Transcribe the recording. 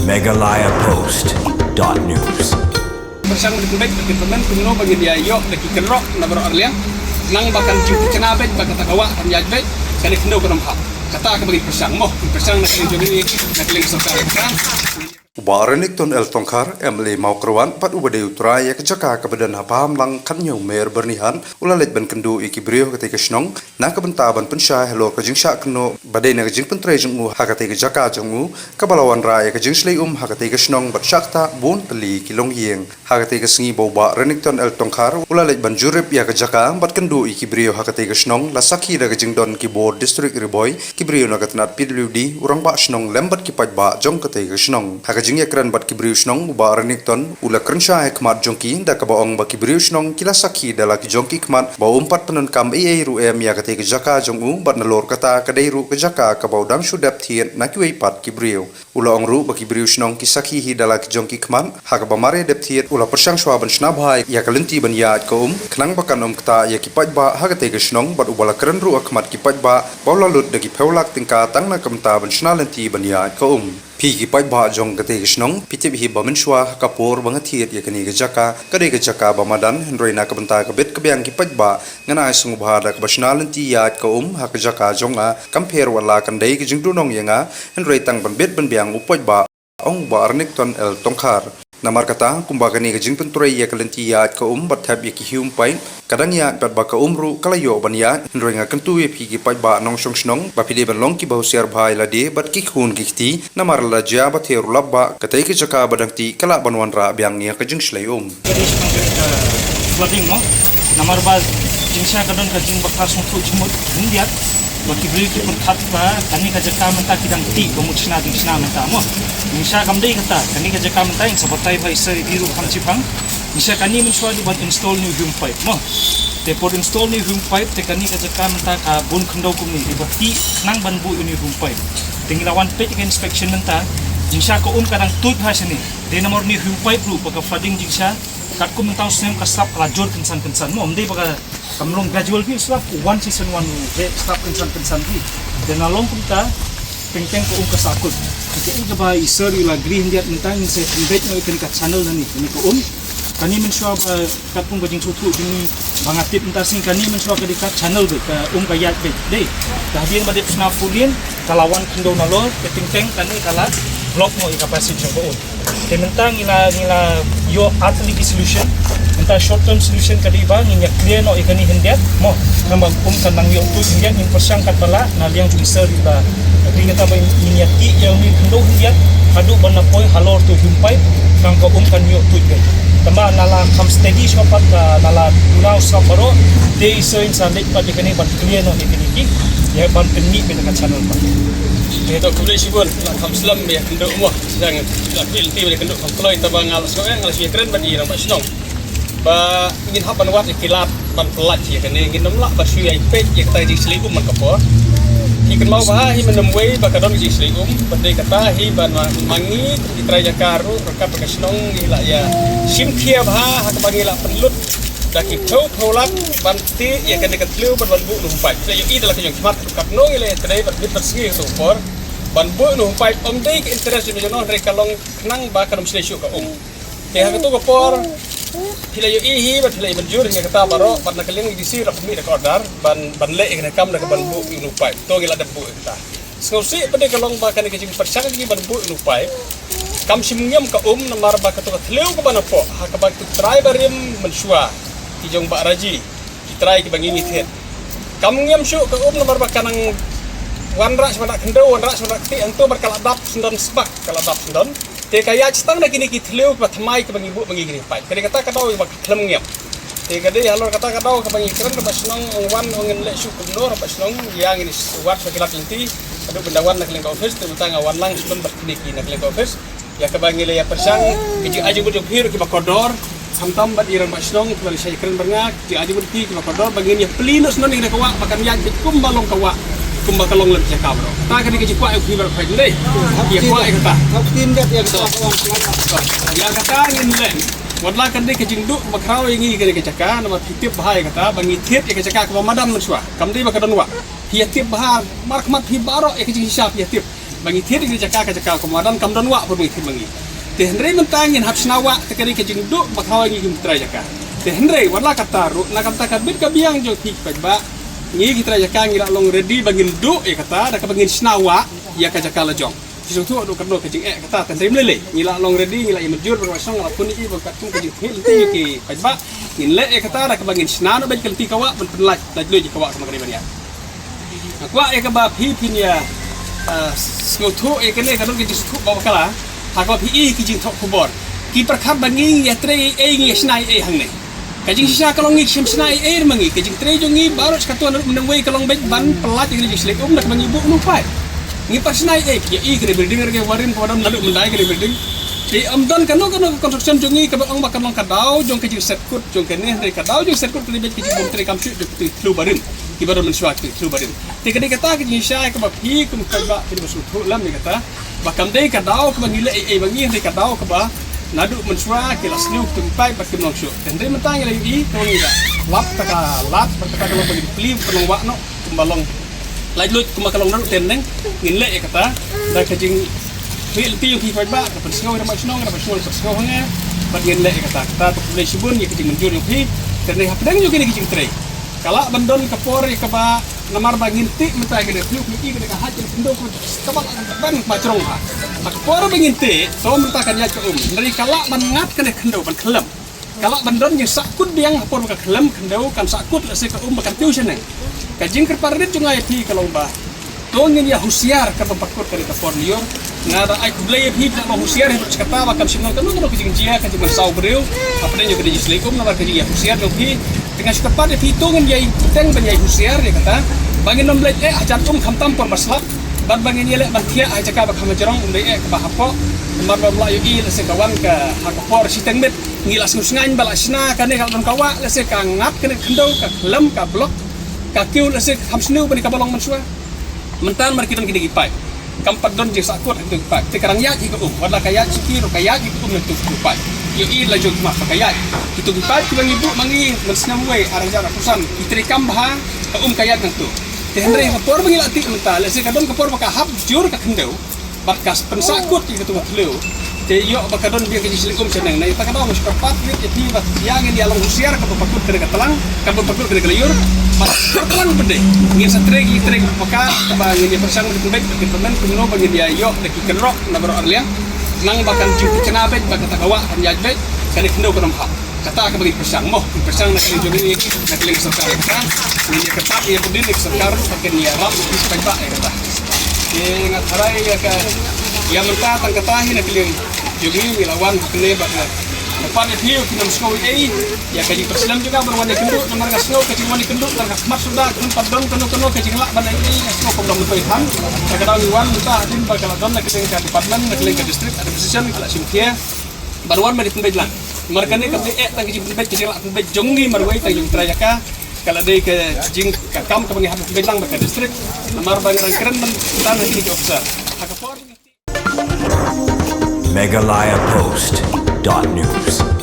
megalayapost.news. Bersang berkebet berketeman kuno bagi dia yok lagi kerok na baro arliang nang bakan cium cenabet bakan takawa kan jadbet kali kendo ko namha kata ka bagi bersang na kali jogi na kali sokar kan Ubaranik ton El Tongkar, Emily Maukrawan, pat ubade utra ya kejaka kebadan hapam lang kanyo mer bernihan, ulalit ban kendu iki brio ketika snong, na kebentaban pensyah helo kejing syak keno, badai na kejing pentre jengu hakate kejaka jengu, kabalawan raya kejing slei hakate snong bat syakta bun teli kilong yeng, hakate kesengi boba renik ton El Tongkar, ulalit ban jurip ya kejaka, bat kendu iki brio hakate snong, lasaki da kejing don keyboard district riboy, kibrio na katnat PWD, urang ba snong lembat kipat ba jong kate snong, jing yakran bat kibriu snong uba aranik ton ula krensha hekmat jongki da kabaong ba kibriu snong kila saki da laki jongki kmat ba umpat penun kam ru em ya kate kejaka jongu bat nalor kata kadai ru kejaka kabau dang sudap thien na kiwei pat kibriu ula ong ru ba kibriu snong kisaki hi da laki jongki kmat ha ka ba mare dep thien ula persang shwa ban snab hai ya kalenti ban ya ko knang bakan kata ya kipat ba ha kate ke snong bat ubala kren ru akmat kipat ba baulalut da ki pheulak tingka tang na kamta ban snalenti ban ya ko Pi kipai ba jong kate kisnong pitip hi ba menshwa kapor bangathiet ya kani gejaka kade gejaka ba madan hendroi na kabenta kabet kabyang kipai ba ngana sung bha da kabasnal ti yat ka ha gejaka jonga compare wala kan dei kijing dunong yanga hendroi tang ban bet ban byang upoj ba ong ba arnik ton El Tongkar namar kata kumbaga ni kajing penturai ya kalenti ya ka bathab ya ki hium pai kadang ya bat ba ka ru kalayo ban ya hendroi nga kentu ya pi ki pai ba nong song snong ba pide ban long ki ba husiar bhai la de bat ki khun ki ti namar la ja ba theru labba katai ki jaka badang ti kala banwan ra byang ya kajing slai flooding mo namar ba jingsha kadon kajing bakar sung thu chimut hindiat baki beli ki pun ba kani ka jaka menta kidang ti gomuchna ding sna menta mo nisha kamdei kata kani ka jaka menta ing sabatai ba isa biru kham chipang nisha kani menswa di ban install new home pipe mo te por install new home pipe te kani ka jaka menta ka bun khandau kum ni bati nang ban bu new home pipe tingilawan pe inspection menta jingsha ko kadang tut ha sini de nomor new home pipe ru baka flooding jingsha kat ko mentang sem ka slap rajor kensan mo amdei baka kamlong gradual fi slap one season one je slap kensan fi dan along kita tengteng ko kasakut jadi ini ba isur ila green dia mentang se invite no ikan kat channel nani ini ko kani menswa ba kat pun bajing sutu ini bangatip entar sing kani menswa ka dekat channel be ka kayat be dei dahdian badep sna pulien kalawan kindo nalor tengteng kani kala block mo capacity ko mentang ila yo alternative solution mentang short term solution kadi ba nginya clear no ikani hendiat mo nambang kanang yo tu hendiat in persang kat bala na liang ju isur ila ringa ta ba nginya ti yang ni kendo hendiat adu bana poi halor tu humpai kang ko kan yo tu be tamba nala kam steady shopat ka nala dunau sabaro de iso in sandik pa ikani ban clear no ikani ki ya ban penni be dekat channel pa itu kulit sibun kam slam ya kendo mo sedang lapil ti be kendo kam kloi ta bangal so ngal si keren ba di rang ba snong ba ingin haban wat ikilap ban pelat ya kan ingin nomla ba sui ai pet ya kata di selipum man kapo ikan mau bah hi menemui ba kadon di selipum badai kata hi ban mangi di traja karu rekap ka snong ila ya sim kia bah ha ka bangila penlut daki tolak banti ya kan dekat lu ban bu numpai saya i dalam kejong smart kap nong ile trai ban bit persegi so for ban bu numpai dei ke interest ni jono rek kalong nang ba kadom selesio ka te ha to ko por hilai ihi bat hilai banjur ni kata baro ban nakaling di sirap mi da order ban le ikna kam da ban bu numpai to gila da bu kita skosi pade kalong ba kan kejong persang gi ban bu numpai kam simngem ka namar ba ka to thleu ko ban po ha ka ba trai barim mensua kijong ba raji kitrai ki bangi nithet kam ngem syu ka namar ba kanang wanra sama kendo wanra sama ti anto berkaladap sundon sebak kaladap sundon te kaya citang na kini kithleu ba thamai ka bangi bu bangi gini pai kali kata kadau ba klem ngem te kade halor kata kadau ka bangi keren ba snong wan ongen le syu kumno ba snong yang ini wat sa kilat inti adu bendawan na keleng ka office te betanga wan lang sundon berkniki na keleng ka office ya ka bangi le ya persang kiji aju bu hir ki ba kodor samtam bat irang ba snong kali saya keren bangak di aju bu ti ki ba kodor bangi ya plinus non ni ka wa bakan ya kum balong ka wa kumba kalong lem cakap bro. Tak kena kecik kuat aku ibarat fight ni. Dia kuat kata. Tim dia kata dia kata ingin lem. Wadlah kan dia kecik duk bakrau ingi kena kecakar nama titip bahaya kata bangi tip ya kecakar ke madam mensua. Kam dia bakadon wa. Dia tip bahar markmat hi barok ya kecik hisap ya tip. bagi tiada kerja cakap kemudian kamdan wak berbagi bagi Henry mentangin hab snawa tekari ke jingdu bakhawa ngi kimtra jaka Henry wala kataru na kata kabit kabiang jo tik ba ngi kitra jaka ngi long ready bagin du kata da kabangin snawa ya ka jaka lajong sisu tu do kado ke jing kata Henry melele ngi long ready ngi imjur berwasong la pun i bakat tung ke jing hilti ki ba ngi le kata da kabangin snano ben kelti kawa ben penlaj lajlo ji kawa sama kari bania akwa ba pipin ya skutu kene kado ke jisku bawa kala Hak PE kijing tok kubor. Ki perkap bangi ya tre ngi snai hangne. Kajing sisa kalong ngi sim snai mangi kajing tre jongi baru skatuan menengwei kalong baik ban pelat ngi jislek nak bangi bu nupai. Ngi par snai ya kre building ke warin padam lalu mendai kre building. Di amdan kano construction jongi ke bang bakal long kadau jong kajing set kut jong kene dari kadau jong set kut kre bet kajing bom tre kamsu de flu barin. Ki baru mensuak flu barin. Tika kata kajing sisa ke ba PE kum kaba kini masuk lam ni kata bakam dei kadau ke bangile bangi dei kadau ke ba nadu mensua kelas liu tumpai bakim nong syu dan dei mentang lagi to ngira lap taka kalau bagi pli pelong wakno kumbalong lai lut kumakalong nang teneng ngile kata da kajing fil ti ki ba ka pensau ra masnong persau hanga bagin le kata to le sibun ye kajing menjur yo pi dan dei hapdang yo kini kajing tre kala bandon kapor ke ba namar bangin ti mentang gede flu ki gede ka hajil pendo ko kabak ban macrong ha akpor bangin ti so mentakan ya ke dari kala mangat kene kendo ban kelem kala bandon ye sakut biang apor ka kelem kendo kan sakut le se ka bakan tuition ne kajing kerparit jungai pi kalau ba tongin ya husiar ka bakut kali ka por lior ngada ai kublay pi na husiar he kata bakam sinong kanu kanu kajing jia kajing masau breu apa den yo kede jislekum na kajing ya husiar do pi dengan sekepat hitungin yai teng ban yai husiar dia kata bangin nom lek ajar khamtam por maslak ban bangin yele ban thia ai cakap kham jarong ke bahapo mar ba yo i se kawan ka hakapor siteng met ngilas ngusngain balasna kane kal don kawa le se ka ngap kene kendo ka lem ka blok ka kiu le se hamsnu ban ka balong mansua mentan mar kitan kidi pai kampat don je sakut itu pai tekarang ya ji ko wala kaya sikir kaya ji ko mentu pai yo i la jog ma kaya itu pai ki bang ibu mangi mensnam we arang jara kusan itrikam bah kaya tentu Henry kapor bangil ati mental se kadon kapor baka hab jur ka kendeu bakas pensakut ki ketua telu te yo baka don dia ke jislikum seneng nai takada mus kapat ni ti bat yang dia long usiar ka pakut kene katelang ka pakut kene keliyur mas telang bende ngin satregi treg maka ba ngin persang di baik ke temen kuno bangin dia yo de ki kenrok na baro arliang nang bakan juti cenabet baka tagawa kan jajbet kene kendeu konom ha kata ke bagi persang nak kini jogi nak lagi serkar kan ini ketat ia berdin di serkar pakai dia rap di sepanjang kata ingat harai ya ke yang mentah tang katahi nak lagi jogi milawan kene bakal depan dia kita meskau ya kaji perslam juga berwarna kenduk nomor gasno kaji warna kenduk dan khmat sudah kan padon keno kaji ngelak bandai ini gasno kom dong betul ham kadang wan mentah din bakal don nak ke departemen nak ke distrik ada position kalau simkia baruan mari tembelan mereka ni kami tak kecil tempat kecil tempat jongi marwai tak jong terayaka kalau ada ke jing kam ke pengihat tembelang mereka distrik nomor bangunan keren dan nanti ke officer Megalayapost.news